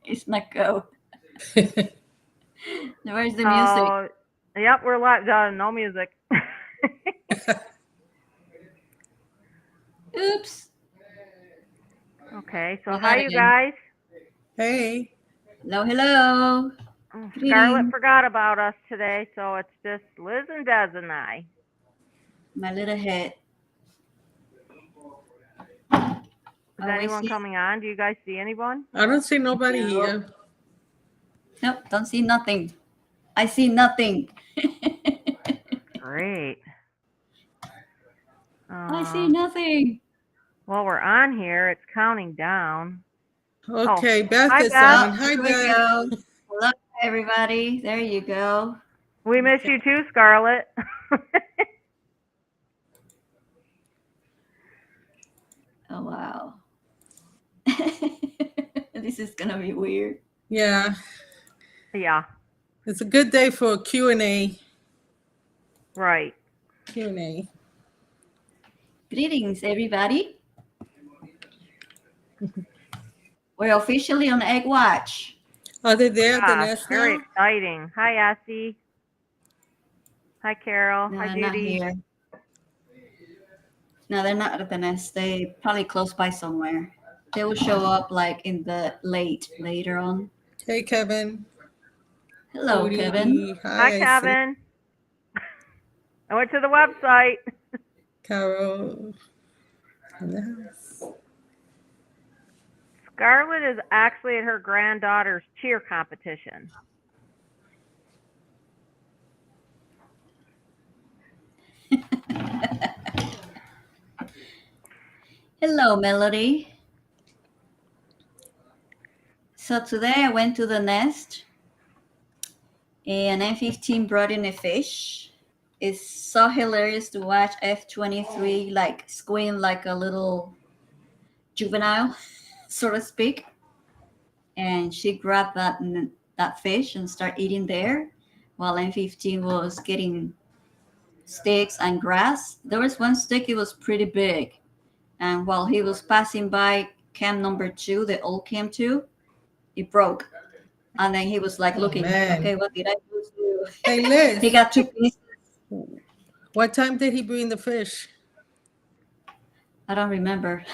It's not go. Where's the music? Oh, yep, we're live. No music. Oops. Okay, so Go hi, ahead you again. guys. Hey, Hello, hello. Scarlett Greetings. forgot about us today, so it's just Liz and Des and I. My little head. Is Oh, I anyone see. coming on? Do you guys see anyone? I don't see nobody No. here. Nope, don't see nothing. I see nothing. Great. I see Uh, nothing. well, we're on here. It's counting down. Oh, Okay, Beth hi, is Beth. Oh, on. Hi, here we Beth. go. Hello, everybody. There you go. We miss you too, Scarlett. Oh, wow. This is going to be weird. Yeah, Yeah, it's a good day for a Q&A. right. Q&A. Greetings, everybody. We're officially on Egg Watch. Are they there at the Gosh, nest very now? exciting. Hi, Essie. Hi, Carol. No, Hi, I'm not Judy. here. No, they're not at the nest. They probably close by somewhere. They will show up like in the later on. Hey, Kevin. Hello, Kevin. Judy. Hi, Hi, I see. Kevin. I went to the website. Carol. In the house. Scarlett is actually at her granddaughter's cheer competition. Hello, Melody. So today I went to the nest and F-15 brought in a fish. It's so hilarious to watch F-23 like squint like a little juvenile, so to speak. And she grabbed that fish and started eating there, while F-15 was getting sticks and grass. There was one stick, it was pretty big, and while he was passing by cam number 2, the old cam 2, it broke. And then he was like Oh, looking, okay, man. what did I do to Hey, he Liz. got 2 pieces. What time did he bring the fish? I don't remember.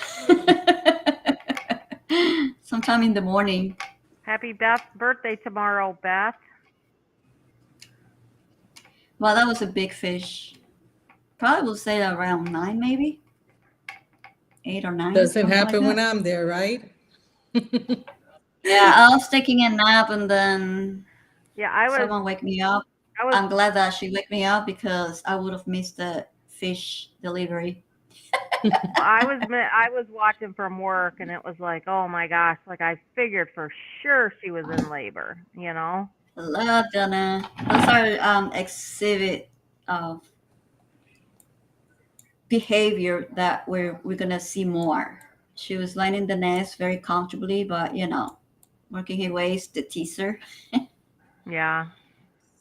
Sometime in the morning. Happy Beth's birthday tomorrow, Beth. Well, that was a big fish. Probably will say around 9, maybe 8 or 9, Doesn't something like happen when that. I'm there, right? Yeah, I was taking a nap and then Yeah, I was. someone wake me up. I was. I'm glad that she wake me up because I would have missed the fish delivery. I was watching from work, and it was like, oh my gosh! Like I figured for sure she was in labor. You know. Hello, Donna. Those are exhibit of behavior that we're gonna see more. She was lying in the nest very comfortably, but working her ways the teaser. Yeah.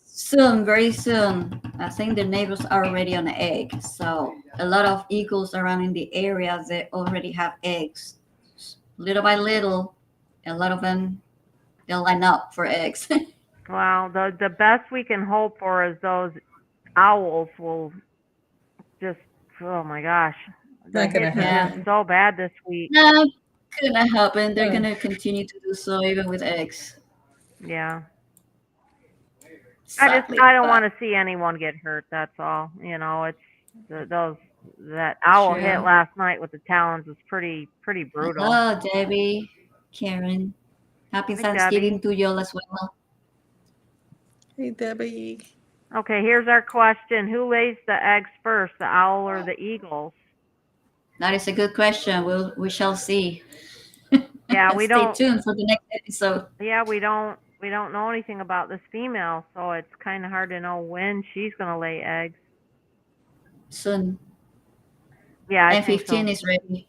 Soon, very soon, I think the neighbors are already on the egg. So a lot of eagles around in the area they already have eggs. Little by little, a lot of them they'll line up for eggs. Well, the best we can hope for is those owls will just. Oh my gosh, the Not gonna hits have been Yeah, happen. so bad this week. no, gonna happen. They're Uh, gonna continue to do so even with eggs, Yeah. sadly. I don't But want to see anyone get hurt. That's all. You know, it's those that owl hit true. last night with the talons was pretty brutal. Hello, Debbie, Karen. Happy Hi, Debbie. Thanksgiving to you all as well. hey, Debbie. Okay, here's our question: who lays the eggs first, the owl or the eagles? That is a good question. We shall see. Yeah, we Stay don't. tuned for the next episode Yeah, we don't know anything about this female, so it's kind of hard to know when she's gonna lay eggs. soon. Yeah, I And think so. 15 is ready.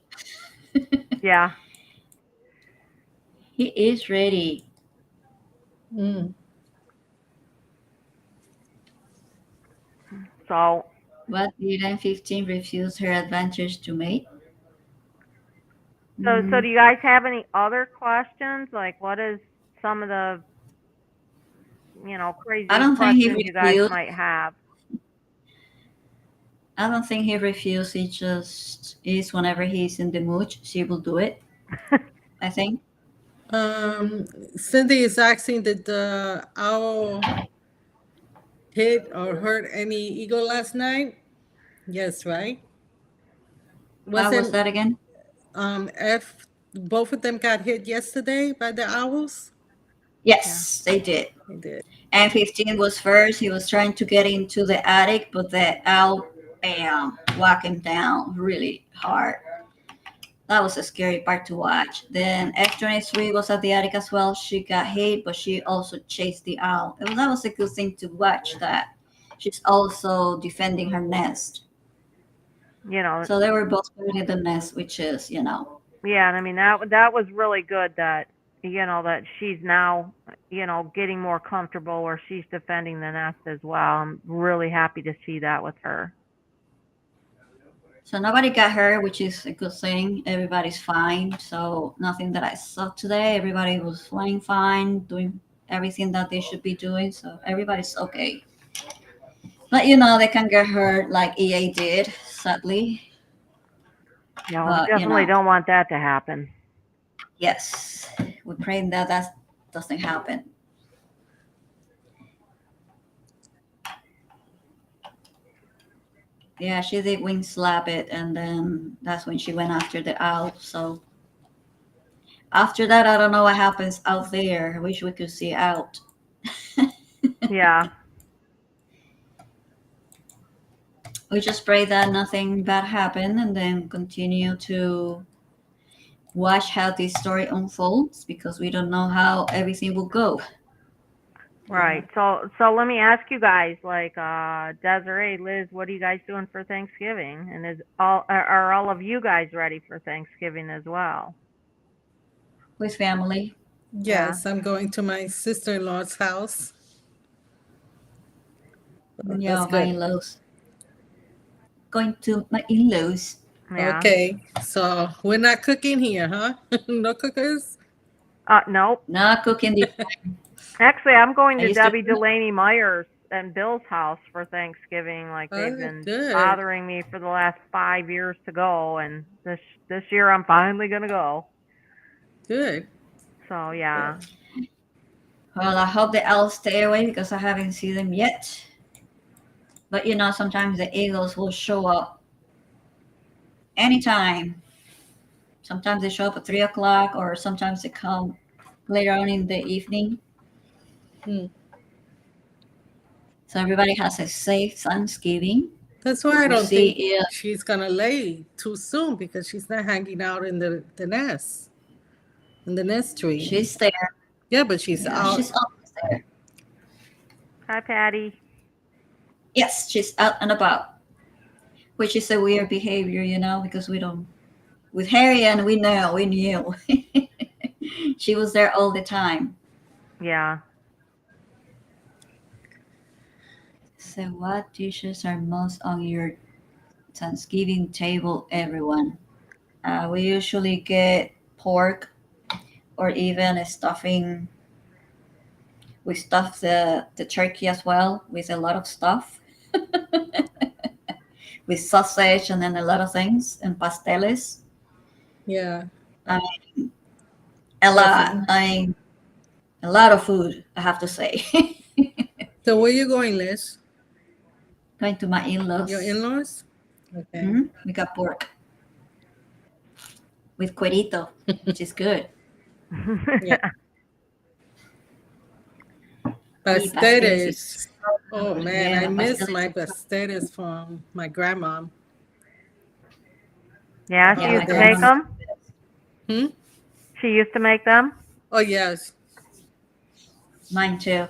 Yeah. He is ready. Mm. So What did N15 refuse her advantage to mate? So do you guys have any other questions? Like, what is some of the, crazy I don't think he questions you guys refused. might have? I don't think he refused. He just is whenever he's in the mood, she will do it. I think. Cindy is asking, did the owl hit or hurt any eagle last night? Yes, right? How was Wasn't that again? F both of them got hit yesterday by the owls? Yes, they did. They did. And 15 was first. He was trying to get into the attic, but the owl, bam, whacked him down really hard. That was a scary part to watch. Then F23 was at the attic as well. She got hit, but she also chased the owl. And that was a good thing to watch, that she's also defending her nest. So they were both in the nest, which is, Yeah, and I mean that was really good that that she's now getting more comfortable where she's defending the nest as well. I'm really happy to see that with her. So nobody got hurt, which is a good thing. Everybody's fine. So nothing that I saw today. Everybody was flying fine, doing everything that they should be doing. So everybody's okay. But they can get hurt like EA did, sadly. Yeah, we definitely don't want that to happen. Yes, we're praying that doesn't happen. Yeah, she did wing slap it, and then that's when she went after the owl. So after that, I don't know what happens out there. I wish we could see out. Yeah. We just pray that nothing bad happened, and then continue to watch how this story unfolds, because we don't know how everything will go. Right. So let me ask you guys, like, Desiree, Liz, what are you guys doing for Thanksgiving? And are all of you guys ready for Thanksgiving as well? With family. Yes, I'm going to my sister-in-law's house. Yeah, That's my good. in-laws. Going to my in-laws. Yeah. Okay, so we're not cooking here, huh? No cookers? Nope. Not cooking this time. Actually, I'm going I to used to- Debbie Delaney Myers and Bill's house for Thanksgiving. Like, they've been good. bothering me for the last 5 years to go, and this year I'm finally gonna go. Good. So yeah. Well, I hope the owls stay away, because I haven't seen them yet. But sometimes the eagles will show up anytime. Sometimes they show up at 3 o'clock, or sometimes they come later on in the evening. So everybody has a safe Thanksgiving. That's why I We'll don't see think if- she's gonna lay too soon, because she's not hanging out in the nest, in the nest tree. She's there. Yeah, but she's out. She's always there. Hi, Patty. Yes, she's out and about, which is a weird behavior, because we don't. With Harry, and we knew. She was there all the time. Yeah. So what dishes are most on your Thanksgiving table, everyone? We usually get pork, or even a stuffing. We stuff the turkey as well with a lot of stuff. With sausage, and then a lot of things, and pasteles. Yeah. A lot. A lot of food, I have to say. So where you going, Liz? Going to my in-laws. Your in-laws? Okay. We got pork with cuerito, which is good. Yeah. Pasteles. Oh man, Yeah, I miss pasteles. my pasteles from my grandma. Yeah, she Yeah, used to my make grandma- them. She used to make them. Oh yes. Mine too.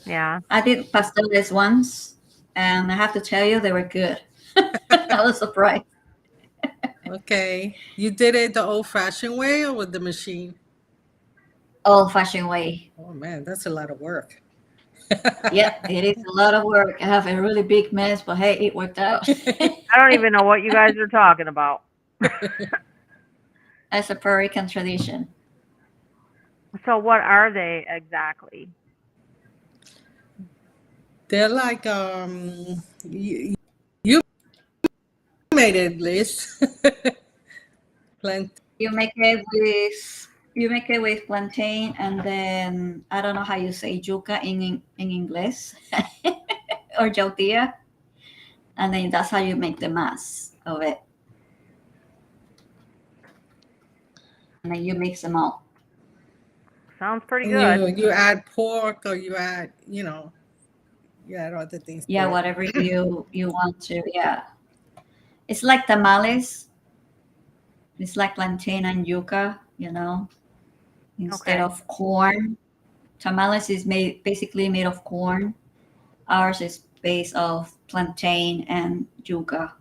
Yeah. I did pasteles once, and I have to tell you, they were good. I was surprised. Okay. You did it the old-fashioned way or with the machine? Old-fashioned way. Oh man, that's a lot of work. Yeah, it is a lot of work. I have a really big mess, but hey, it worked out. I don't even know what you guys are talking about. as a Puerto Rican tradition. So what are they exactly? They're like you made it, Liz. Plant. You make it with plantain, and then I don't know how you say yuca in English or tortilla, and then that's how you make the mass of it, and then you mix them all. Sounds pretty And good. you add pork or you add you add other things to Yeah, it. whatever you want to. Yeah, it's like tamales. It's like plantain and yuca, instead Okay. of corn. Tamales is basically made of corn. Ours is based of plantain and yuca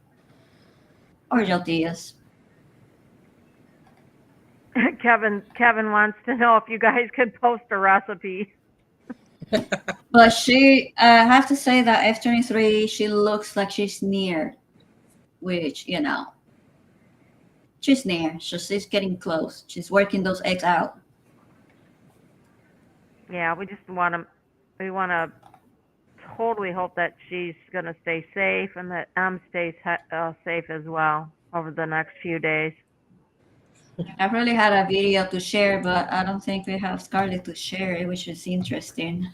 or tortillas. Kevin wants to know if you guys could post a recipe. But I have to say that F23, she looks like she's near, which, she's near. So she's getting close. She's working those eggs out. Yeah, we want to totally hope that she's going to stay safe and that M stays safe as well over the next few days. I really had a video to share, but I don't think we have Scarlett to share it, which is interesting.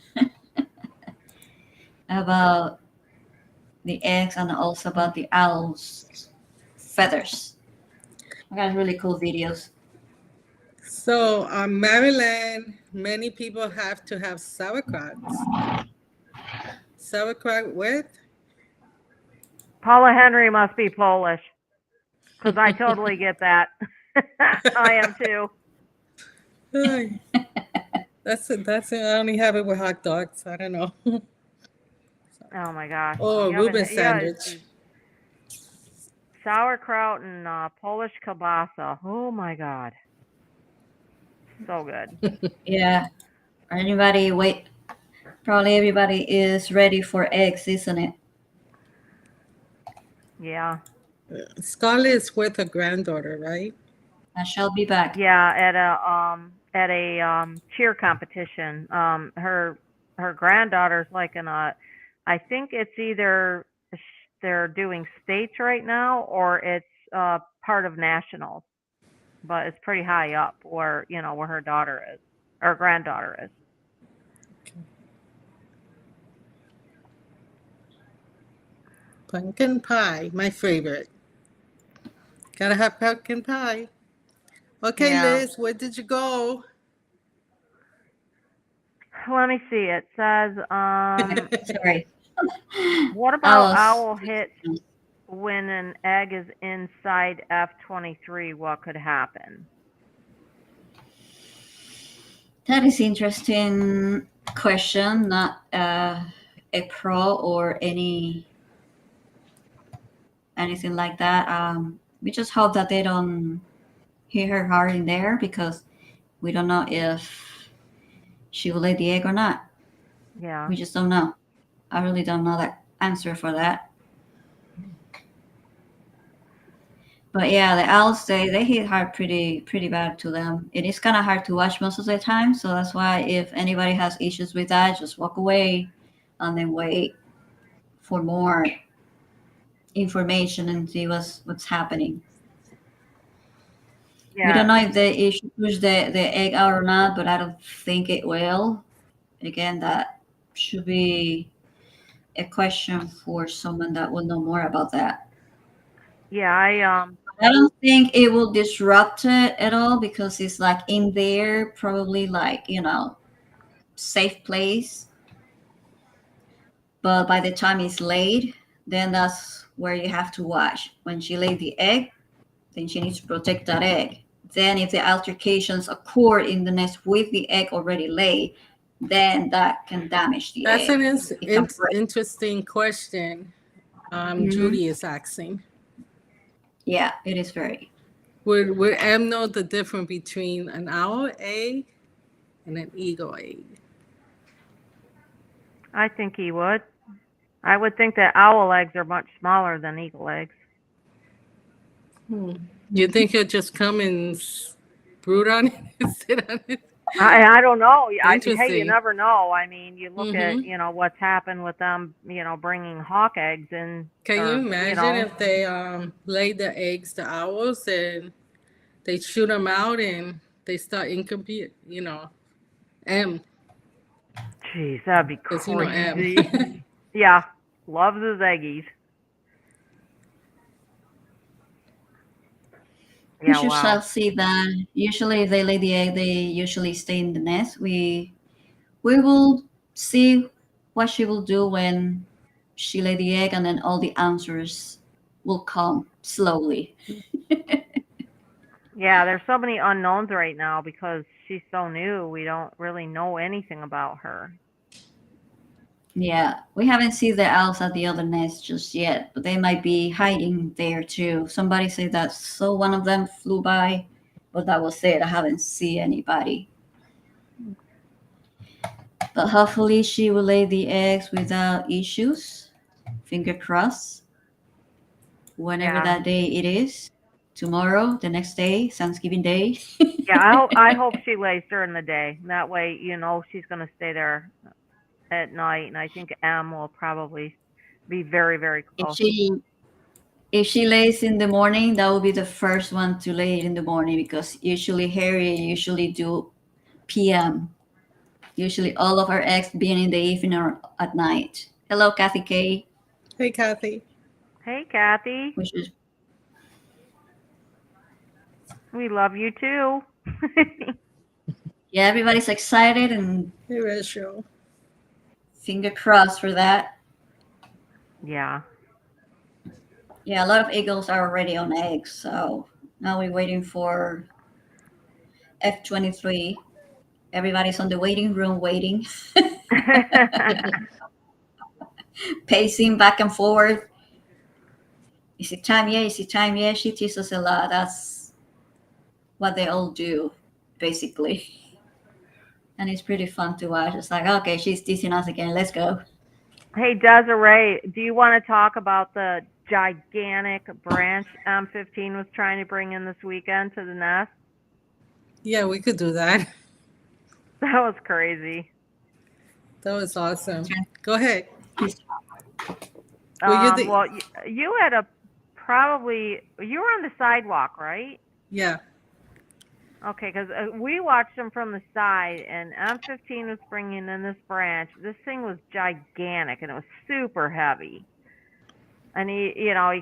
About the eggs and also about the owl's feathers. I got really cool videos. So, Maryland, many people have to have sauerkrauts. Sauerkraut with? Paula Henry must be Polish because I totally get that. I am too. Ay, that's it. That's it. I only have it with hot dogs. I don't know. Oh my gosh. Oh, You haven't- Reuben yeah, sandwich. sauerkraut and Polish kielbasa. Oh my god. So good. Yeah. Probably everybody is ready for eggs, isn't it? Yeah. Scarlett is with her granddaughter, right? I shall be back. Yeah, at a cheer competition. Her granddaughter's like I think it's either they're doing states right now or it's part of nationals, but it's pretty high up where where her daughter is or granddaughter is. Pumpkin pie, my favorite. Gotta have pumpkin pie. Okay, Yeah. Liz, where did you go? Let me see. It says, Sorry. what about owl hits when an egg is inside F23? What could happen? That is interesting question. Not a pro or anything like that. We just hope that they don't hit her hard in there because we don't know if she will lay the egg or not. Yeah. We just don't know. I really don't know that answer for that. But yeah, the owls they hit hard pretty bad to them. It is kind of hard to watch most of the time, so that's why if anybody has issues with that, just walk away and then wait for more information and see what's happening. Yeah. We don't know if it should push the egg out or not, but I don't think it will. Again, that should be a question for someone that will know more about that. Yeah, I don't think it will disrupt it at all because it's like in there, probably like, safe place. But by the time it's laid, then that's where you have to watch. When she laid the egg, then she needs to protect that egg. Then if the altercations occur in the nest with the egg already laid, then that can damage the That's egg. an interesting question. Judy is asking. Yeah, it is very. Would M know the difference between an owl egg and an eagle egg? I think he would. I would think that owl eggs are much smaller than eagle eggs. You think he'll just come and brood on it and sit on it? I don't know. Hey, you Interesting. never know. I mean, you look at, Mm-hmm. what's happened with them, bringing hawk eggs in, Can you or, imagine if they lay the eggs, the owls, and they shoot them out and they start incomplete, M, geez, that'd be because M. crazy. Yeah, loves his eggies. We Yeah, should wow. shall see that. Usually, if they lay the egg, they usually stay in the nest. We will see what she will do when she lay the egg, and then all the answers will come slowly. Yeah, there's so many unknowns right now because she's so new. We don't really know anything about her. Yeah, we haven't seen the owls at the other nest just yet, but they might be hiding there too. Somebody said that so one of them flew by, but that was it. I haven't seen anybody. But hopefully she will lay the eggs without issues. Finger crossed. Whenever Yeah. that day it is. Tomorrow, the next day, Thanksgiving Day. Yeah, I hope she lays during the day. That way, she's going to stay there at night, and I think M will probably be very, very if close. she lays in the morning, that will be the first one to lay in the morning because usually Harry usually do PM. Usually all of our eggs being in the evening or at night. Hello, Kathy K. Hey, Kathy. Hey, Kathy, Which is we love you too. yeah, everybody's excited and Hey, Rachel. finger crossed for that. Yeah. Yeah, a lot of eagles are already on eggs, so now we're waiting for F-23. Everybody's on the waiting room waiting, pacing back and forth. Is it time yet? Is it time yet? She teases a lot. That's what they all do, basically. And it's pretty fun to watch. It's like, okay, she's teasing us again. Let's go. Hey, Desiree, do you want to talk about the gigantic branch M15 was trying to bring in this weekend to the nest? Yeah, we could do that. That was crazy. That was awesome. Go ahead. Well, you had you were on the sidewalk, right? Yeah. Okay, because we watched them from the side, and M15 was bringing in this branch. This thing was gigantic, and it was super heavy. And he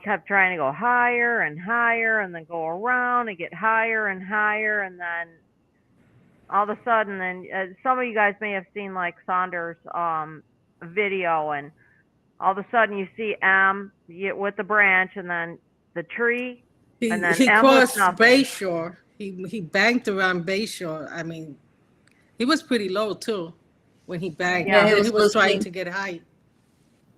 kept trying to go higher and higher, and then go around and get higher and higher, and then all of a sudden, and some of you guys may have seen like Saunders video, and all of a sudden you see M with the branch, and then the tree, and then He M with crossed nothing. Bayshore. He banked around Bayshore. I mean, he was pretty low too when he banked. Yeah. And he was trying to get high.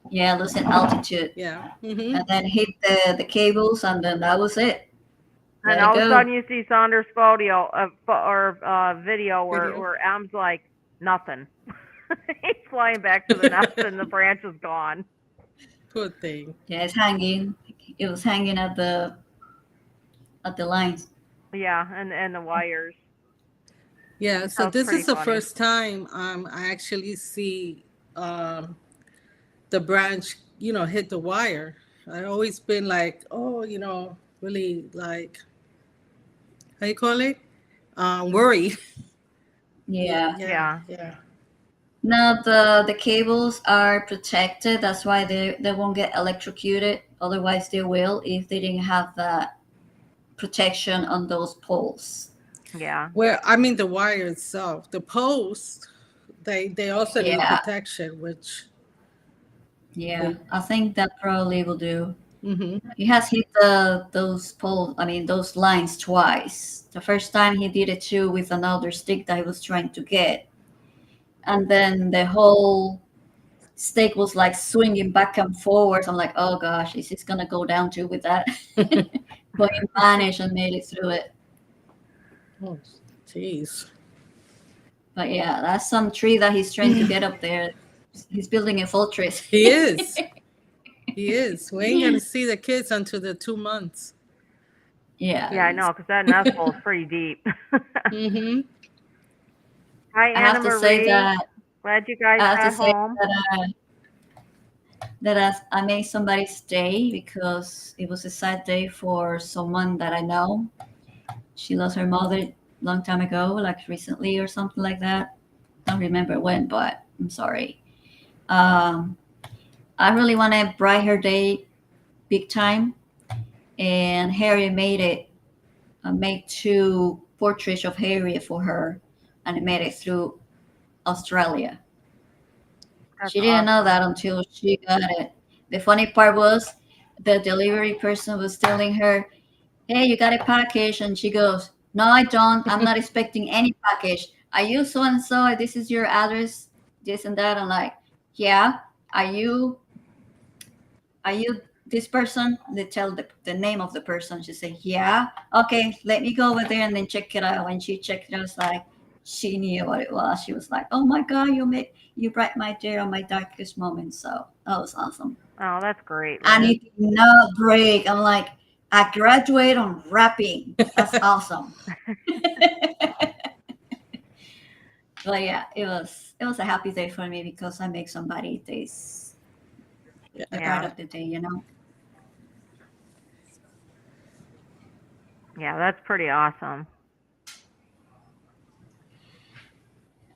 Yeah, losing altitude. Yeah. And then hit the cables, and then that was it. And all of a sudden you see Saunders video where M's like, nothing. He's flying back to the nest and the branch is gone. Poor thing. Yeah, it's hanging. It was hanging at the lines. Yeah, and the wires. Yeah, so this is the funny. first time I actually see the branch, hit the wire. I've always been like, really like, how you call it? Worried. Yeah. Yeah. No, the cables are protected. That's why they won't get electrocuted. Otherwise, they will if they didn't have that protection on those poles. Yeah. Well, I mean the wire itself, the post, they also need protection, which. Yeah, I think that probably will do. Mm-hmm. He has hit those poles. I mean those lines twice. The first time he did it too with another stick that he was trying to get, and then the whole stick was like swinging back and forward. I'm like, oh gosh, is this gonna go down too with that? But he managed and made it through it. Oh, jeez. But yeah, that's some tree that he's trying to get up there. He's building a fortress. He is. He is. We ain't gonna see the kids until the 2 months. Yeah. Yeah, I know, because that nest bowl is pretty deep. Mm-hmm. Hi, I Anna have to say Marie. that Glad you guys I have to got say home. that I made somebody stay because it was a sad day for someone that I know. She lost her mother long time ago, like recently or something like that. I don't remember when, but I'm sorry. Um, I really want to brighten her day big time, and Harriet made it. I made two portraits of Harriet for her, and I made it through Australia. That's She didn't know awesome. that until she got it. The funny part was the delivery person was telling her, "Hey, you got a package," and she goes, "No, I don't. I'm not expecting any package. Are you so and so? This is your address, this and that." I'm like, "Yeah. Are you this person?" They tell the name of the person. She said, "Yeah." "Okay, let me go over there and then check it out." When she checked it, I was like, she knew what it was. She was like, "Oh my God, you bright my day on my darkest moment." So that was awesome. Oh, that's great, I Liz. need no break. I'm like, I graduate on rapping. That's awesome. But yeah, it was a happy day for me because I make somebody this the part Yeah, of the day, you know. yeah, that's pretty awesome.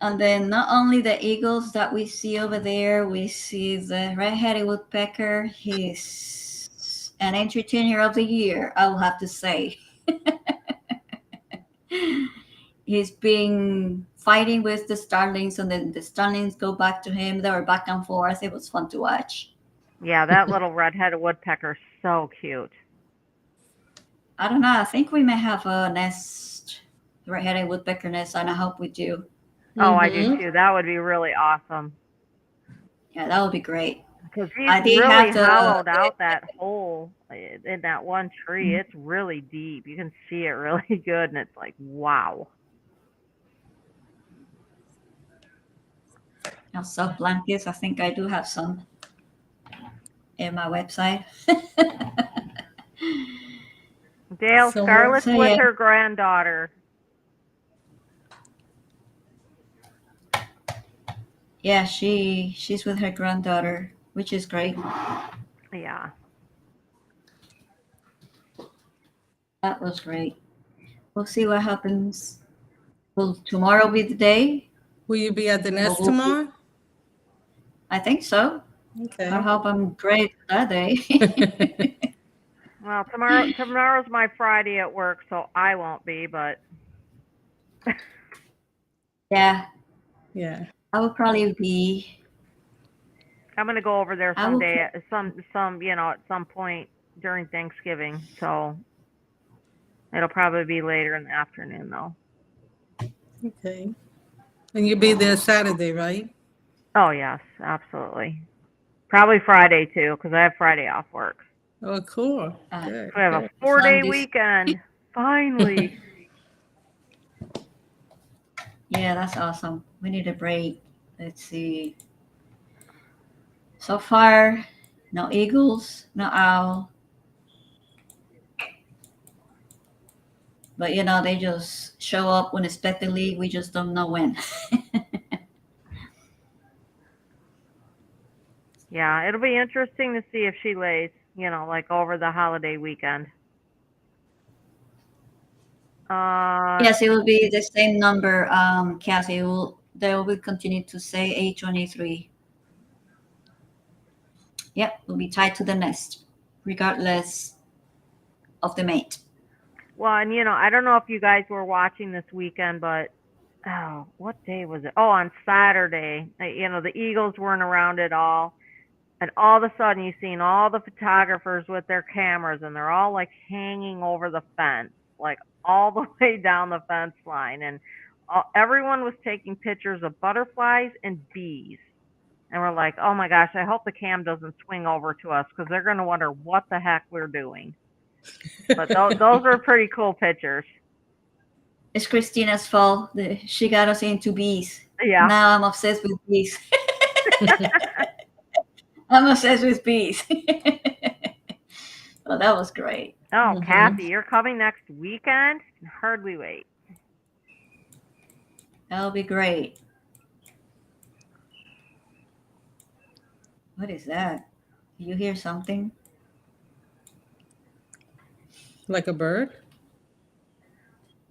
And then not only the eagles that we see over there, we see the red-headed woodpecker. He's an entertainer of the year, I will have to say. He's been fighting with the starlings, and then the starlings go back to him. They were back and forth. It was fun to watch. Yeah, that little red-headed woodpecker is so cute. I don't know. I think we may have a nest, red-headed woodpecker nest, and I hope we do. Oh, I do Mm-hmm. too. That would be really awesome. Yeah, that would be great. Because he's I did really have hollowed out that hole in that one tree. It's really deep. You can see it really good, and it's like, wow. soft blankets. I think I do have some in my website. Dale, Somewhere. Scarlett's So with yeah, her granddaughter. yeah, she's with her granddaughter, which is great. Yeah. That was great. We'll see what happens. Will tomorrow be the day? Will you be at the Or nest will be, tomorrow? I think so. I Okay. hope I'm great that day. Well, tomorrow's my Friday at work, so I won't be, but Yeah, Yeah. I will probably be. I'm gonna go over there I will. someday, at some point during Thanksgiving. So it'll probably be later in the afternoon, though. Okay. And you'll be there Saturday, right? Oh yes, absolutely. Probably Friday too, because I have Friday off work. Oh, cool. Uh, Good. So I have a Good. 4-day Sundays. weekend. Finally. Yeah, that's awesome. We need a break. Let's see. So far, no eagles, no owl. But they just show up unexpectedly. We just don't know when. Yeah, it'll be interesting to see if she lays, like over the holiday weekend. Yes, it will be the same number, Cassie. They will continue to say 823. Yep, will be tied to the nest, regardless of the mate. Well, and I don't know if you guys were watching this weekend, but oh, what day was it? Oh, on Saturday. The Eagles weren't around at all. And all of a sudden, you seen all the photographers with their cameras, and they're all like hanging over the fence, like all the way down the fence line. And everyone was taking pictures of butterflies and bees. And we're like, oh my gosh, I hope the cam doesn't swing over to us because they're going to wonder what the heck we're doing. But those were pretty cool pictures. It's Christina's fault. She got us into bees. Yeah. Now I'm obsessed with bees. I'm obsessed with bees. Well, that was great. Oh, Hmm. Kathy, you're coming next weekend? Can hardly wait. That'll be great. What is that? Do you hear something? Like a bird.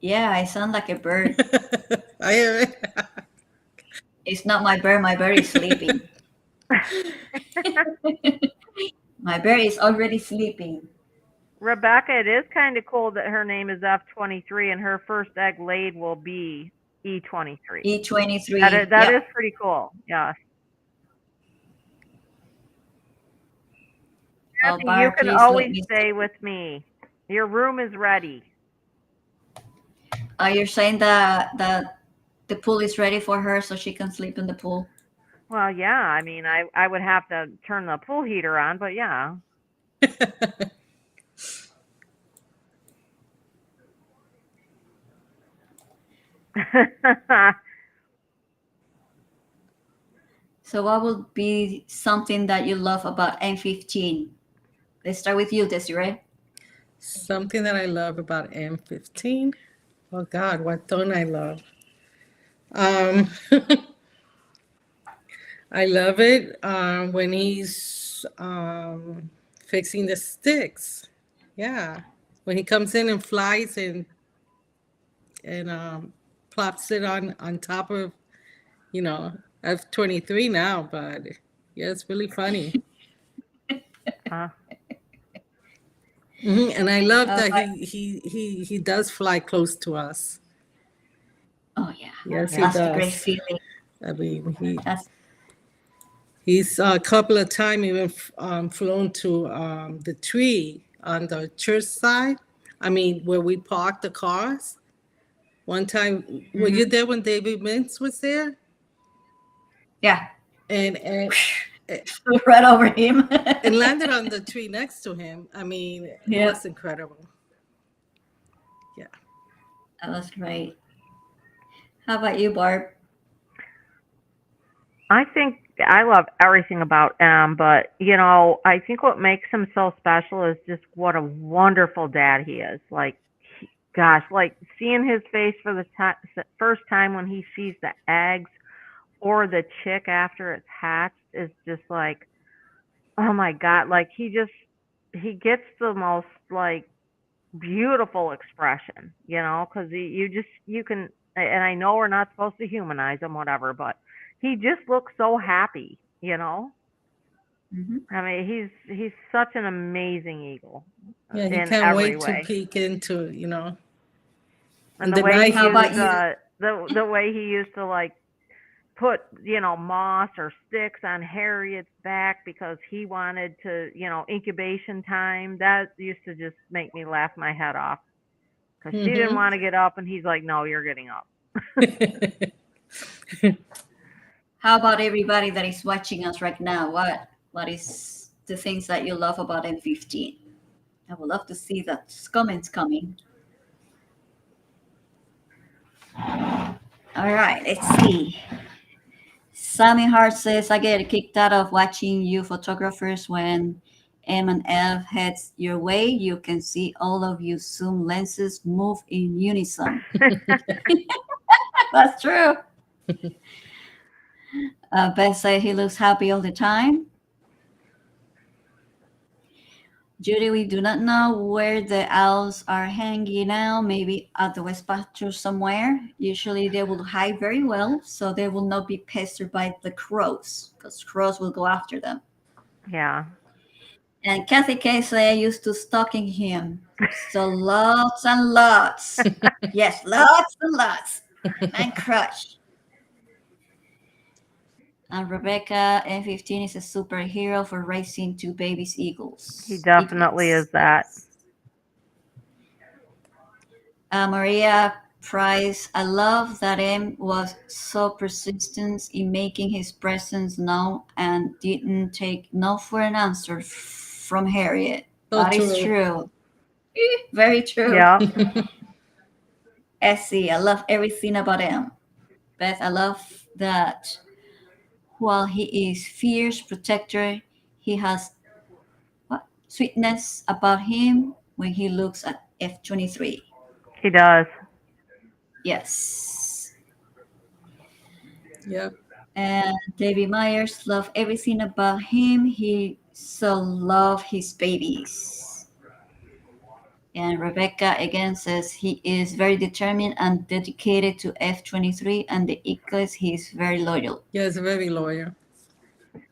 Yeah, I sound like a bird. I hear It's not my bird. My bird is sleeping. My bird is already sleeping. Rebecca, it is kind of cool that her name is F23 and her first egg laid will be E23. E23. That is Yep. pretty cool. Yes. Oh, Kathy, you Barb, can please let always me stay see. with me. Your room is ready. You're saying that the pool is ready for her so she can sleep in the pool? Well, yeah, I mean, I would have to turn the pool heater on, but yeah. it. So what would be something that you love about M15? Let's start with you, Desiree. Something that I love about M15. Oh God, what don't I love? Um, I love it when he's fixing the sticks. Yeah, when he comes in and flies and plops it on top of you know F-23 now, but yeah, it's really funny. uh, And I love that But, he does fly close to us. oh yeah, Yes, he yeah. that's the great does. feeling. I mean, That's he's a couple of times even flown to the tree on the church side. I mean, where we parked the cars. One time, were you mhm. there when David Mintz was there? Yeah, And right over him. and landed on the tree next to him. I mean, it Yep, was incredible. Yeah. that was great. How about you, Barb? I think I love everything about M, but I think what makes him so special is just what a wonderful dad he is. Like, gosh, like seeing his face for the first time when he sees the eggs or the chick after it's hatched is just like, oh my God, like he gets the most like beautiful expression, because you can, and I know we're not supposed to humanize him, whatever, but he just looks so happy. Hmm. I mean, he's such an amazing eagle Yeah, he in can't every wait to way, peek into. and And the the way he night How used about he, you? the way he used to like put moss or sticks on Harriet's back because he wanted to incubation time. That used to just make me laugh my head off because she didn't mm-hmm. want to get up, and he's like, "No, you're getting up." How about everybody that is watching us right now? What is the things that you love about M15? I would love to see that comments coming. All right, let's see. Sammy Hart says, I get kicked out of watching you photographers when M and F heads your way. You can see all of you zoom lenses move in unison. That's true. Beth said he looks happy all the time. Judy, we do not know where the owls are hanging out, maybe at the West Pasture somewhere. Usually they will hide very well, so they will not be pestered by the crows, because crows will go after them. Yeah. And Kathy Casey used to stalking him. So lots and lots. Yes, lots and lots. Man crush. And Rebecca M15 is a superhero for raising two babies He eagles. definitely is Eaglets. that. Yes. Maria Price, I love that M was so persistent in making his presence known and didn't take no for an answer from Harriet. So That is true. true. Very true. Yeah. Essie, I love everything about him. Beth, I love that while he is fierce protector, he has what? Sweetness about him when he looks at F23. He does. Yes. Yep. And David Myers loved everything about him. He so loved his babies. And Rebecca again says he is very determined and dedicated to F23 and the Eagles. He is very loyal. Yes, very loyal.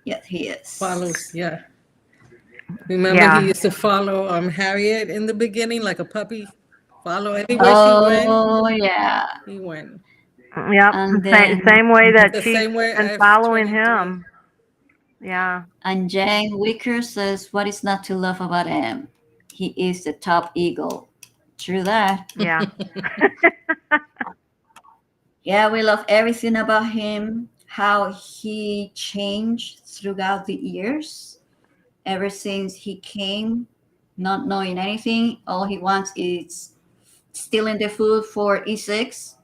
Yes, he Follows, is. yeah. Remember, he Yeah. used to follow Harriet in the beginning, like a puppy. Follow anywhere she went, Oh, yeah. he went. Yep. And Same then, way that The she's same way been following F23. him. Yeah. and Jane Wicker says, what is not to love about him? He is the top eagle. True that. Yeah. Yeah, we love everything about him, how he changed throughout the years. Ever since he came, not knowing anything, all he wants is stealing the food for E6.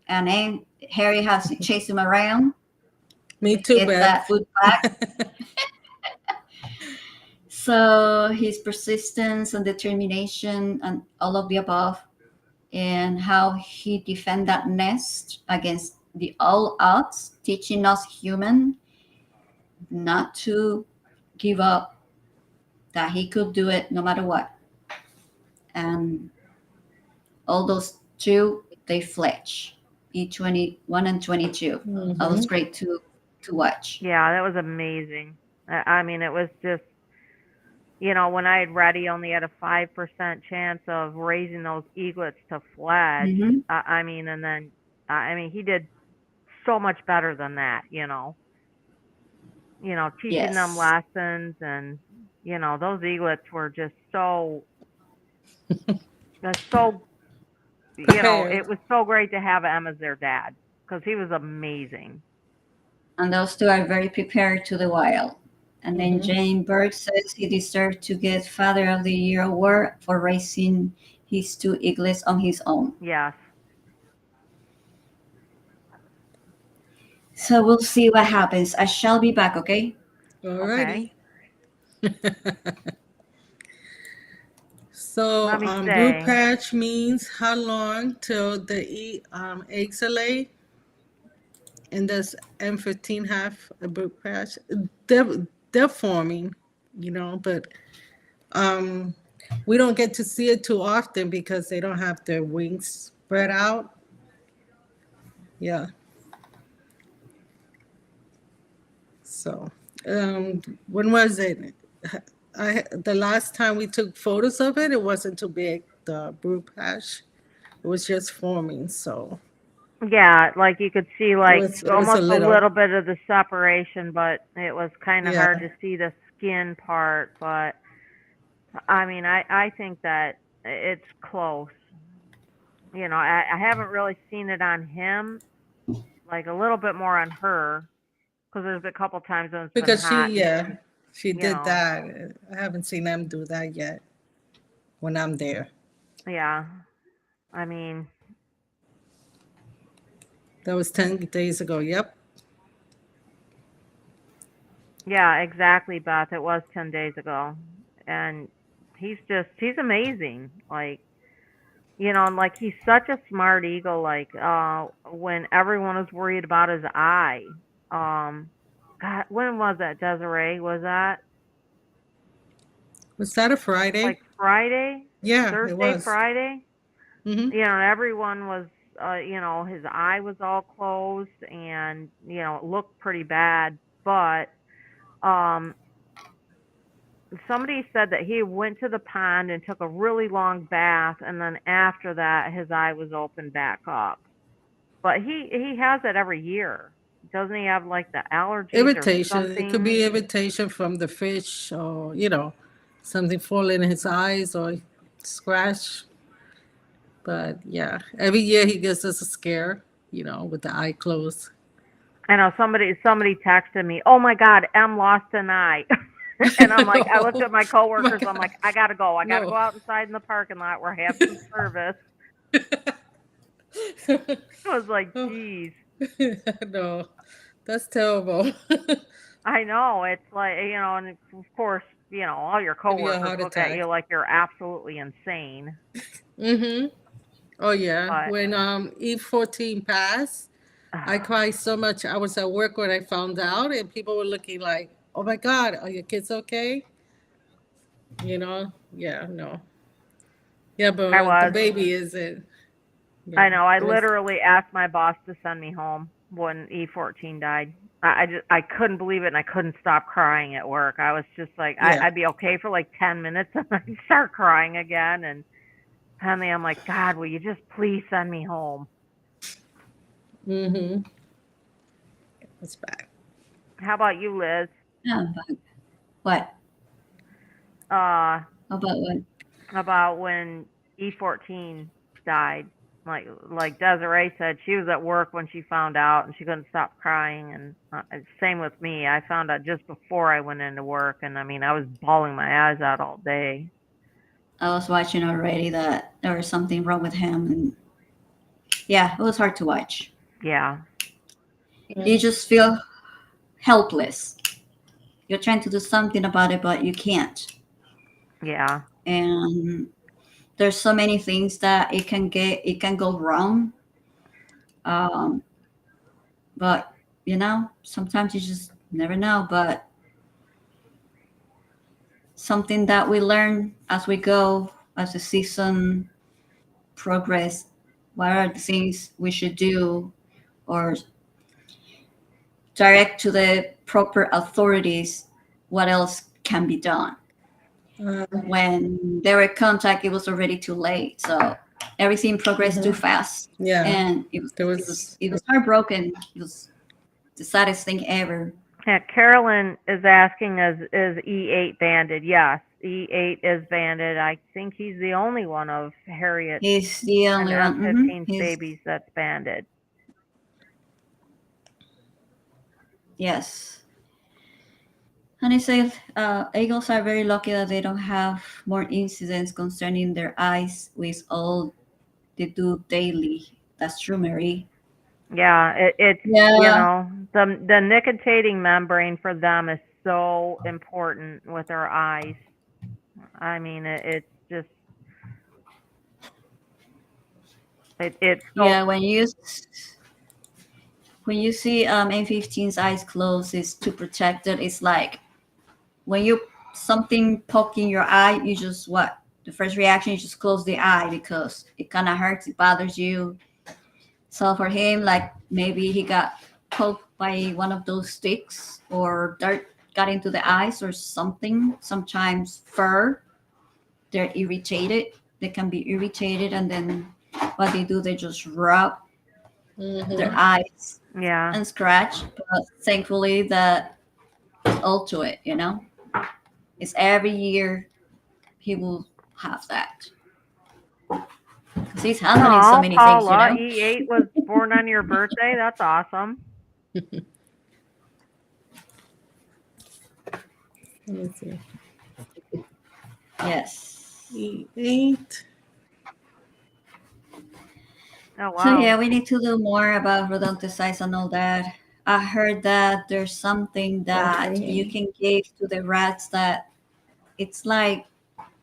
And then Harry has to chase him around Me to too, get that Beth. food back. So his persistence and determination and all of the above, and how he defend that nest against the all odds, teaching us human not to give up, that he could do it no matter what. And all those two, they fletch. E21 and 22. That was Hmm. great to watch. Yeah, that was amazing. I mean, it was just, when I had read he only had a 5% chance of raising those eaglets to fledge. Hmm. I mean, and then, I mean, he did so much better than that, teaching them Yes. lessons and, those eaglets were just so, that's so, Prepared. it was so great to have Em as their dad because he was amazing. And those two are very prepared to the wild. And then Hmm. Jane Burke says he deserved to get Father of the Year award for raising his two eaglets on his own. Yes. So we'll see what happens. I shall be back, okay? Okay. Alrighty. So, Let me brood say, patch means how long till the eggs are laid, and does M15 have a brood patch? They're forming, but um, we don't get to see it too often because they don't have their wings spread out. Yeah. So, when was it? The last time we took photos of it, it wasn't too big, the brood patch. It was just forming, so yeah, like you could see like it was a almost a little, little bit of the separation, but it was kind of yeah. hard to see the skin part. But I mean, I think that it's close. I haven't really seen it on him, like a little bit more on her, because there's a couple times when it's been Because hot and, she you did know, that. I haven't seen them do that yet when I'm there. yeah. I mean, That was 10 days ago. Yep. yeah, exactly, Beth. It was 10 days ago. And he's amazing. Like, and like he's such a smart eagle. Like, when everyone was worried about his eye, um, God, when was that, Desiree? Was that Was that a like Friday? Friday? Yeah, it Thursday, was. Friday? Hmm. Everyone was, his eye was all closed and, it looked pretty bad. But, um, somebody said that he went to the pond and took a really long bath, and then after that, his eye was opened back up. But he has it every year. Doesn't he have like the allergies or Irritation. It could something? be irritation from the fish, or something falling in his eyes or scratch. But yeah, every year he gives us a scare, with the eye closed. I know somebody texted me, "Oh my God, M lost an eye," and I'm like, I looked No, at my my coworkers. I'm God, like, I gotta go. I gotta go no. out inside in the parking lot where I have some service. I was like, Oh, geez. no, that's terrible. I know. It's like, and of course, all your Give you a coworkers heart look at attack. you like you're absolutely insane. Mm-hmm. Oh yeah. But When E14 passed, I cried so much. I was at work when I found out, and people were looking like, "Oh my God, are your kids okay?" Yeah, no. Yeah, I but the was. baby isn't. I Yeah, know. I it was. literally asked my boss to send me home when E14 died. I couldn't believe it, and I couldn't stop crying at work. I was just like, Yeah. I'd be okay for like 10 minutes, and I'd start crying again. And finally, I'm like, God, will you just please send me home? Mm-hmm. It's bad. How about you, Liz? Yeah, but what? Uh, About what? about when E14 died. Like Desiree said, she was at work when she found out, and she couldn't stop crying. And same with me. I found out just before I went into work, and I mean, I was bawling my eyes out all day. I was watching already that there was something wrong with him, and yeah, it was hard to watch. Yeah, You just feel helpless. You're trying to do something about it, but you can't. yeah, And there's so many things that it can go wrong. Um, but sometimes you just never know. But something that we learn as we go, as the season progress, what are the things we should do, or direct to the proper authorities what else can be done. Uh, When they were contact, it was already too late. So everything progressed too fast, yeah. and There it was. was it was heartbroken. It was the saddest thing ever. yeah. Carolyn is asking, is E8 banded? Yes, E8 is banded. I think he's the only one of Harriet He's the and only one. F15's He's babies that's banded. yes. And he said eagles are very lucky that they don't have more incidents concerning their eyes with all they do daily. That's true, Mary. Yeah, it's Yeah, the nictitating membrane for them is so important with our eyes. I mean, it's just it's so yeah. When you see M15's eyes closed, it's to protect it. It's like when you something poke in your eye, you just what the first reaction is just close the eye because it kind of hurts, it bothers you. So for him, like maybe he got poked by one of those sticks or dirt got into the eyes or something. Sometimes fur, they're irritated. They can be irritated, and then what they do, they just rub their Mm-hmm. eyes yeah. and scratch. But thankfully, that is all to it. It's every year he will have that because he's handling so Oh, many things. Paula, E8 was born on your birthday. That's awesome. Let me see. Yes. E8. Oh So wow. yeah, we need to do more about rodenticides and all that. I heard that there's something that you Okay. can give to the rats that it's like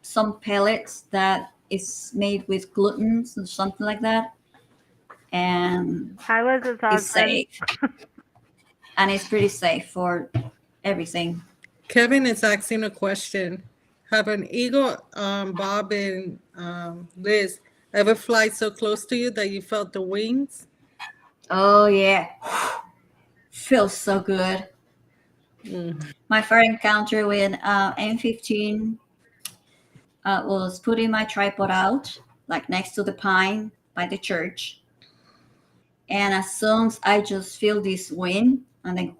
some pellets that is made with gluten or something like that, and Hi, Liz's it's husband. safe. And it's pretty safe for everything. Kevin is asking a question. Have an eagle, Bob and Liz, ever fly so close to you that you felt the wings? Oh yeah, feels so good. Mm. My first encounter with M15 was putting my tripod out, like next to the pine by the church. And as soon as I just feel this wind, and then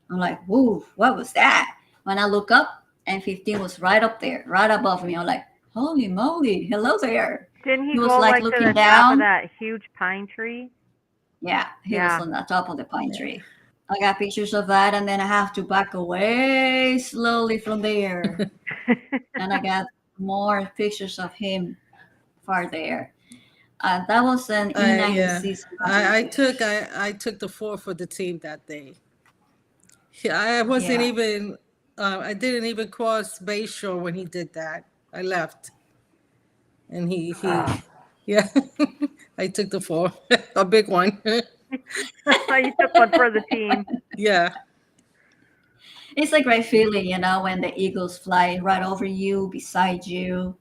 I'm like, whoa, what was that? When I look up, M15 was right up there, right above me. I'm like, holy moly, hello there. Didn't he He was go like like to looking the top of down. that huge pine tree? Yeah, he was Yeah. on the top of the pine Yeah. tree. I got pictures of that, and then I have to back away slowly from there. And I got more pictures of him far there. That was an E9 Yeah. season, by the I way. took I took the 4 for the team that day. Yeah, I wasn't Yeah. even I didn't even cross Bayshore when he did that. I left, and yeah, I took the fall, a big one. You took one for the team. Yeah. It's a great feeling, when the eagles fly right over you, beside you,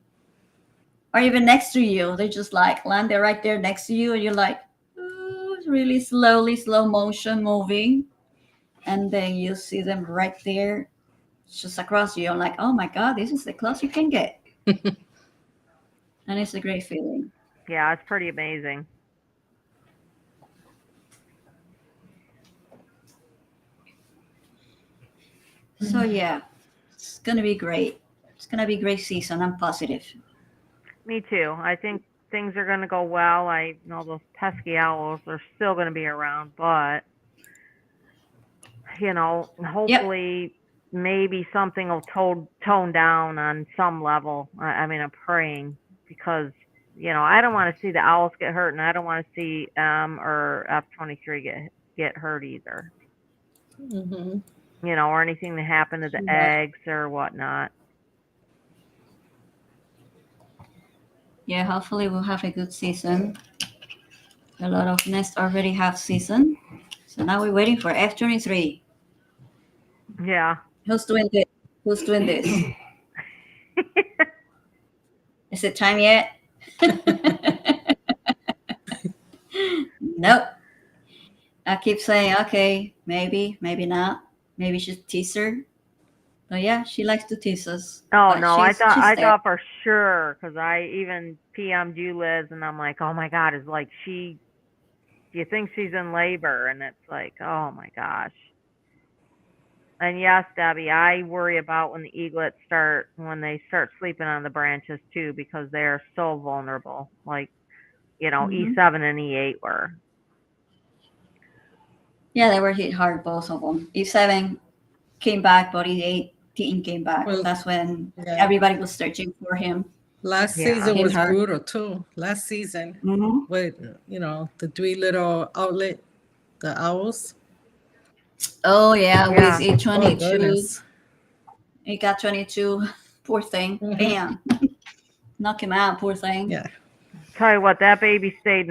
or even next to you. They just like land there right there next to you, and you're like, ooh, really slowly, slow motion moving. And then you see them right there, just across you. I'm like, oh my God, this is the close you can get. And it's a great feeling. Yeah, it's pretty amazing. So yeah, it's gonna be great. It's gonna be a great season. I'm positive. Me too. I think things are going to go well. I know those pesky owls are still going to be around, but Yep. hopefully maybe something will tone down on some level. I mean, I'm praying because I don't want to see the owls get hurt, and I don't want to see or F-23 get hurt either. Hmm. Or anything that happened to the Yeah. eggs or whatnot. Yeah, hopefully we'll have a good season. A lot of nests already have season. So now we're waiting for F-23. Yeah. Who's doing this? Who's doing this? Is it time yet? Nope. I keep saying, okay, maybe, maybe not. Maybe she's teaser. But yeah, she likes to tease us. Oh But no, I she's there. thought for sure, because I even PM'd you, Liz, and I'm like, oh my God, is like do you think she's in labor? And it's like, oh my gosh. And yes, Debbie, I worry about when the eaglets when they start sleeping on the branches too, because they're so vulnerable. Like, Mhm. E7 and E8 were. Yeah, they were hit hard, both of them. E7 came back, but E8 didn't came back. Well, That's when yeah. everybody was searching for him. Last Yeah. season Him was hurt. brutal too. Last season Mm-hmm. with the three little outlet, the owls. Oh yeah, with Yeah. Oh E22. goodness. He got 22. Poor thing. Hmm. Bam. Knock him out, poor thing. Yeah. Tell you what, that baby stayed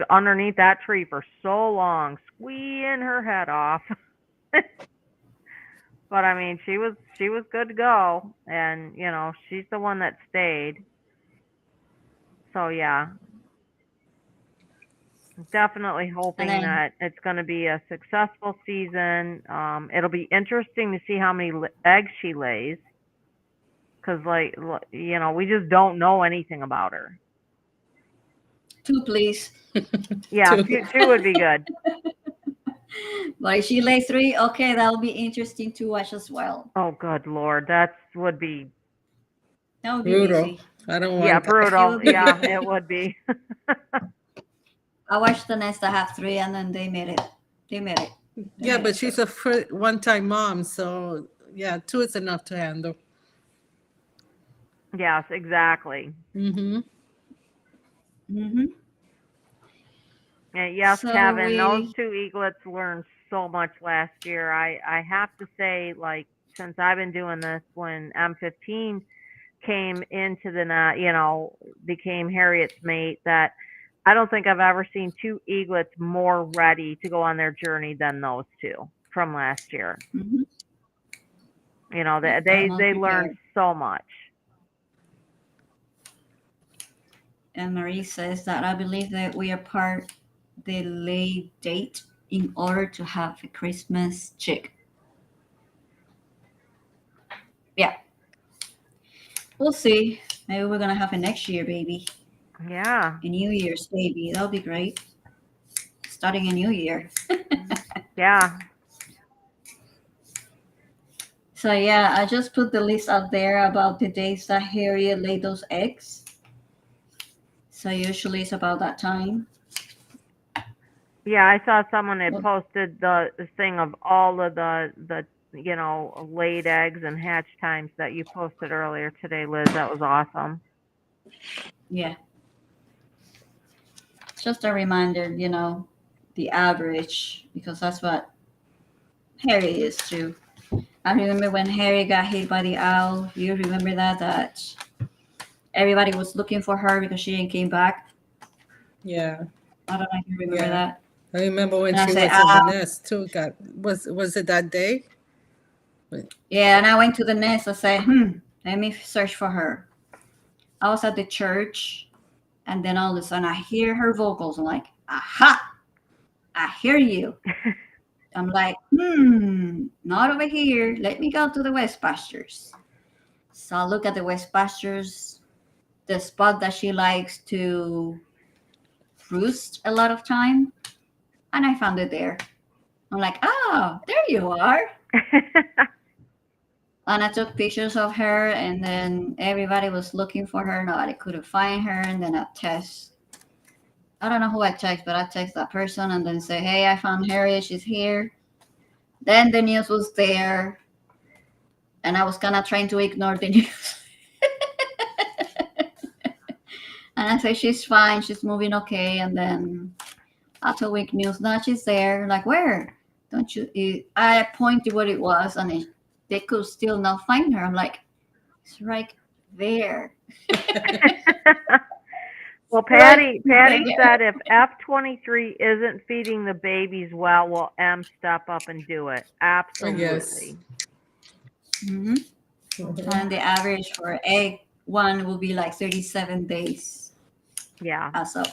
underneath that tree for so long, squeeing her head off. But I mean, she was good to go, and she's the one that stayed. So yeah, definitely And hoping then that it's going to be a successful season. It'll be interesting to see how many eggs she lays, because we just don't know anything about her. 2, please. Yeah, Two. two would be good. But if she lays 3, okay, that'll be interesting to watch as well. Oh, good Lord, that would be That would be Brutal. easy. I don't yeah, want that. It brutal. would be Yeah, easy. it would be. I watched the nest that have 3, and then they made it. They made it. They Yeah, made but it she's through. a one-time mom, so yeah, 2 is enough to handle. Yes, exactly. Mm-hmm. Mm-hmm. And yes, So Kevin, those we, 2 eaglets learned so much last year. I have to say, like, since I've been doing this, when M15 came into the net, became Harriet's mate, that I don't think I've ever seen 2 eaglets more ready to go on their journey than those 2 from last year. mm-hmm. They Got they, more they learned prepared. so much. And Marie says that I believe that we are part the late date in order to have a Christmas chick. Yeah, we'll see. Maybe we're gonna have a next year baby, Yeah. a New Year's baby. That'll be great. Starting a new year. Yeah. So yeah, I just put the list out there about the days that Harriet laid those eggs. So usually it's about that time. Yeah, I saw someone had Well, posted the thing of all of the laid eggs and hatch times that you posted earlier today, Liz. That was awesome. yeah, just a reminder, the average, because that's what Harriet is too. I remember when Harry got hit by the owl. You remember that? That everybody was looking for her because she didn't came back. Yeah. I don't know if you remember Yeah. that. I remember when And I she said, was in the nest too. Got was it that day? yeah. And I went to the nest. I said, let me search for her. I was at the church, and then all of a sudden I hear her vocals. I'm like, aha, I hear you. I'm like, not over here. Let me go to the West Pastures. So I look at the West Pastures, the spot that she likes to roost a lot of time, and I found it there. I'm like, oh, there you are. And I took pictures of her, and then everybody was looking for her. Nobody couldn't find her. And then I don't know who I text, but I text that person and then say, hey, I found Harriet. She's here. Then the news was there, and I was kind of trying to ignore the news. And I say, she's fine. She's moving okay. And then after week news, now she's there. Like, where? Don't you? I pointed what it was, and they could still not find her. I'm like, it's right there. Well, Right Patty there. said if F23 isn't feeding the babies well, will M step up and do it? Absolutely. Mm-hmm. And the average for egg one will be like 37 days Yeah. as of.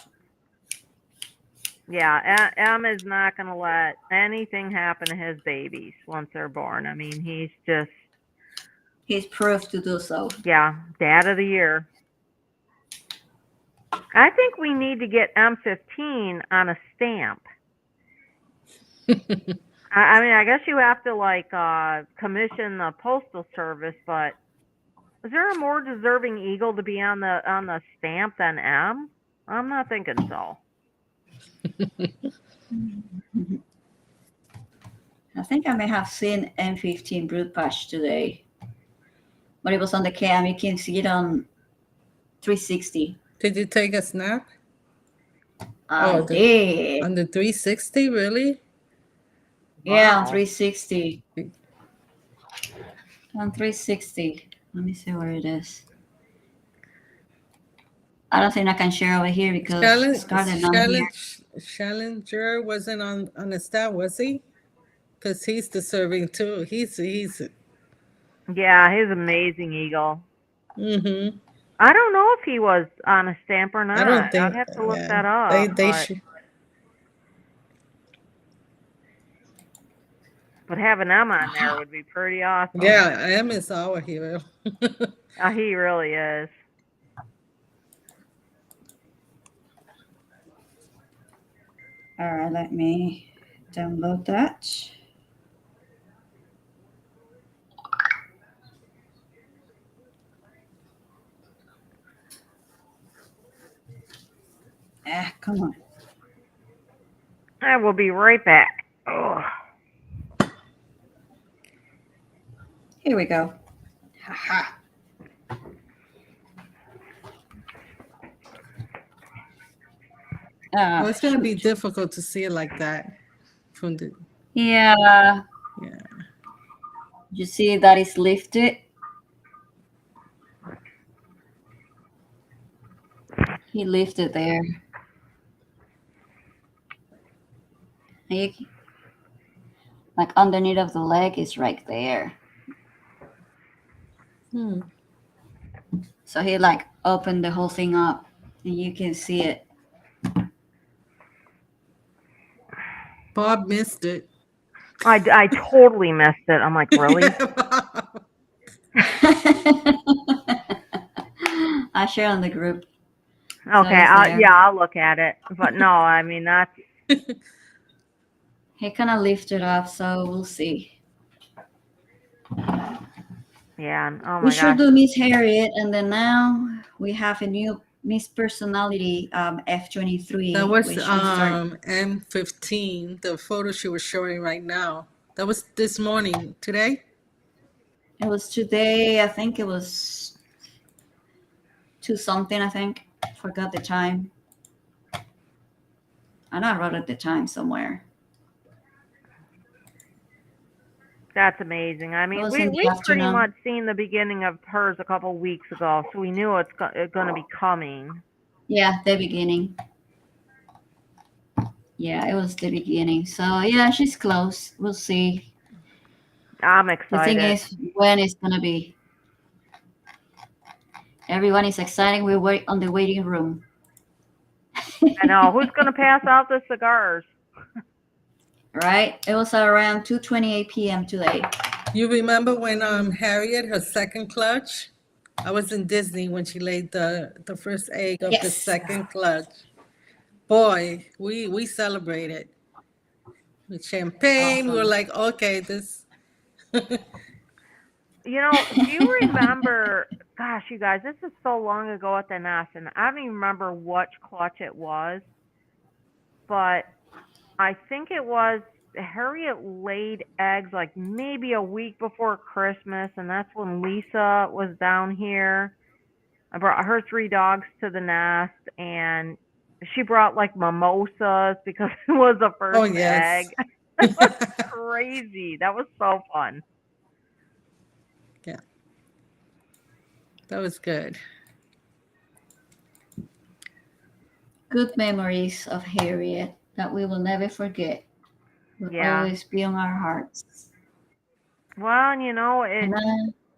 Yeah. M is not going to let anything happen to his babies once they're born. I mean, He's proof to do so. yeah, dad of the year. I think we need to get M15 on a stamp. I mean, I guess you have to like commission the postal service, but is there a more deserving eagle to be on the stamp than M? I'm not thinking so. I think I may have seen M15 brood patch today, but it was on the cam. You can see it on 360. Did you take a snap? I did. On the 360, really? Yeah, on Wow. 360. On 360. Let me see where it is. I don't think I can share over here because Scarlett not here. Challenger wasn't on the staff, was he? Because he's deserving too. He's Yeah, he's amazing eagle. mm-hmm. I don't know if he was on a stamp or not. I don't think I'd have to look yeah. that up. They should. But having M on there would be pretty awesome. Yeah, M is our hero. He really is. All right, let me download that. Come on. I will be right back. Ugh. Here we go. Haha. Well, it's gonna be difficult to see it like that from the Yeah. You see that is lifted. He lifted there. Like underneath of the leg is right there. So he like opened the whole thing up, and you can see it. Bob missed it. I totally missed it. I'm like, really? I share on the group. Okay, I'll look at it. But no, I mean that's. He kind of lifted up, so we'll see. Yeah. Oh my We should gosh. do Miss Harriet, and then now we have a new Miss Personality F23. That was which we start- M15. The photo she was showing right now. That was this morning. Today. It was today. I think it was 2 something. I think forgot the time. I know I wrote it the time somewhere. That's amazing. I It mean, was we in the we pretty afternoon. much seen the beginning of hers a couple weeks ago, so we knew it's going to be coming. Yeah, the beginning. Yeah, it was the beginning. So yeah, she's close. We'll see. I'm The thing excited. is, when it's gonna be. Everyone is excited. We wait on the waiting room. I know. Who's going to pass out the cigars? Right? It was around 2:28 p.m. today. You remember when Harriet, her second clutch? I was in Disney when she laid the first egg of the Yes. second clutch. Boy, we celebrated with champagne. We were Awesome. like, okay, this. You know, do you remember? Gosh, you guys, this is so long ago at the nest, and I don't even remember which clutch it was, but I think it was Harriet laid eggs like maybe a week before Christmas, and that's when Lisa was down here. I brought her 3 dogs to the nest, and she brought like mimosas because it was the Oh, first egg. yes. It was crazy. That was so fun. Yeah, that was good. Good memories of Harriet that we will never forget. Will Yeah. always be on our hearts. Well, and you know, And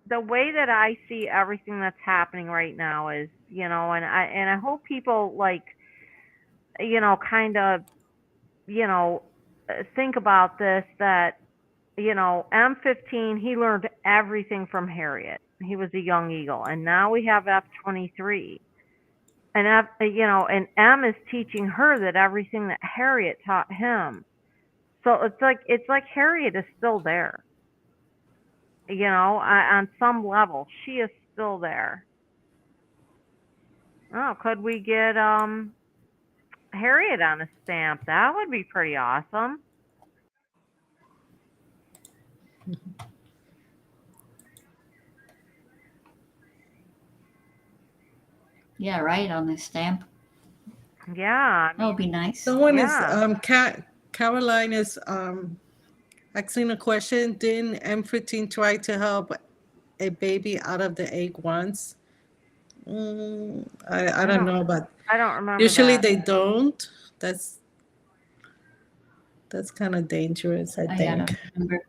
the way that I see everything that's happening right now is, and I hope people like, kind of, you know, think about this that, M15, he learned everything from Harriet. He was a young eagle, and now we have F23. And and M is teaching her that everything that Harriet taught him. So it's like Harriet is still there. On some level, she is still there. Oh, could we get Harriet on a stamp? That would be pretty awesome. yeah, right on the stamp. Yeah, I That would be mean, nice. Someone is yeah. Caroline is asking a question. Didn't M15 try to help a baby out of the egg once? I don't know, but I don't remember usually that. they don't. That's that's kind of dangerous, I I think. don't remember.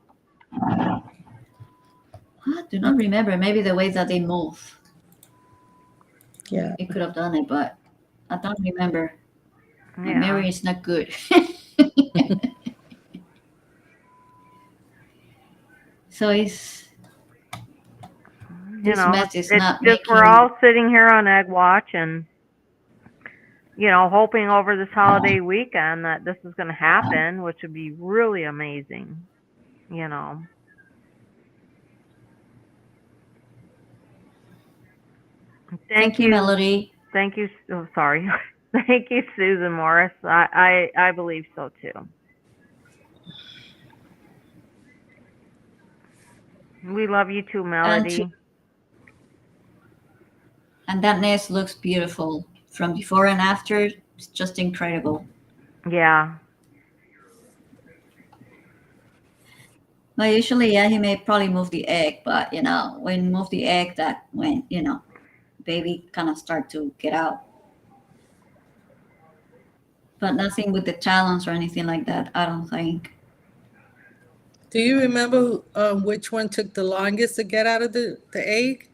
I do not remember. Maybe the way that they move. Yeah. It could have done it, but I don't remember. My Yeah. memory is not good. So this mess is It's not just we're making. all sitting here on egg watch and hoping over this holiday weekend that this is going to happen, which would be really amazing. You know. Thank Thank you, you. Melody. Thank you. Oh, sorry. Thank you, Susan Morris. I believe so too. We love you too, And to, Melody. and that nest looks beautiful from before and after. It's just incredible. Yeah. Well, usually, yeah, he may probably move the egg, but when move the egg, that when baby kind of start to get out. But nothing with the talons or anything like that. I don't think. Do you remember which one took the longest to get out of the egg?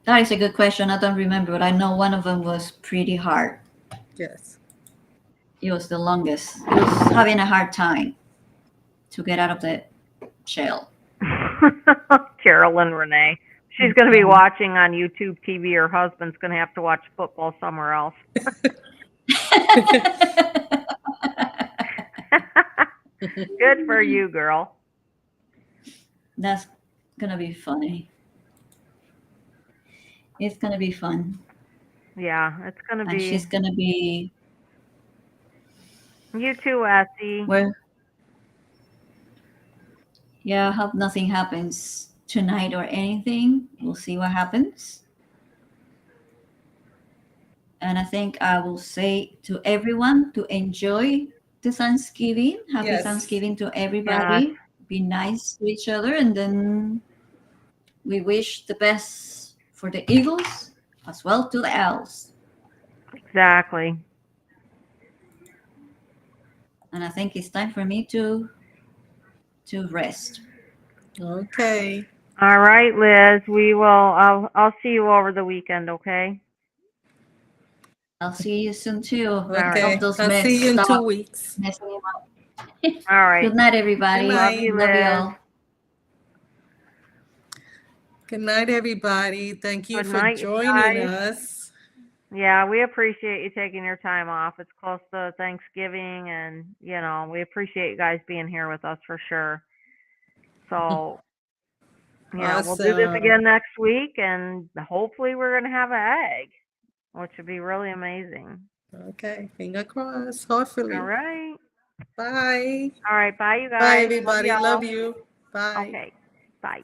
That is a good question. I don't remember, but I know one of them was pretty hard. Yes. It was the longest. It was having a hard time to get out of the shell. Carolyn Renee. She's going to be watching on YouTube TV. Her husband's going to have to watch football somewhere else. Good for you, girl. That's gonna be funny. It's gonna be fun, Yeah, it's going to and be she's gonna be you too, Essie. where. Yeah, I hope nothing happens tonight or anything. We'll see what happens. And I think I will say to everyone to enjoy the Thanksgiving. Happy Yes. Thanksgiving to Yes. everybody. be nice to each other, and then we wish the best for the eagles as well to the owls. Exactly. And I think it's time for me to rest. Okay. All right, Liz. We will. I'll see you over the weekend. Okay. I'll see you soon too. All I right. hope Okay. those I'll meds see you in 2 stop weeks. messing you up. All right. Good night, Good everybody. Love night. you, Love you Liz. all. Good night, everybody. Thank you Good for night, you joining guys. us. Yeah, we appreciate you taking your time off. It's close to Thanksgiving, and we appreciate you guys being here with us for sure. So, we'll do this Awesome. again next week, and hopefully we're gonna have an egg, which would be really amazing. Okay. Finger crossed. All Hopefully. right. Bye. All right. Bye, you Bye, guys. Love everybody. Love y'all. you. Bye. Okay. Bye.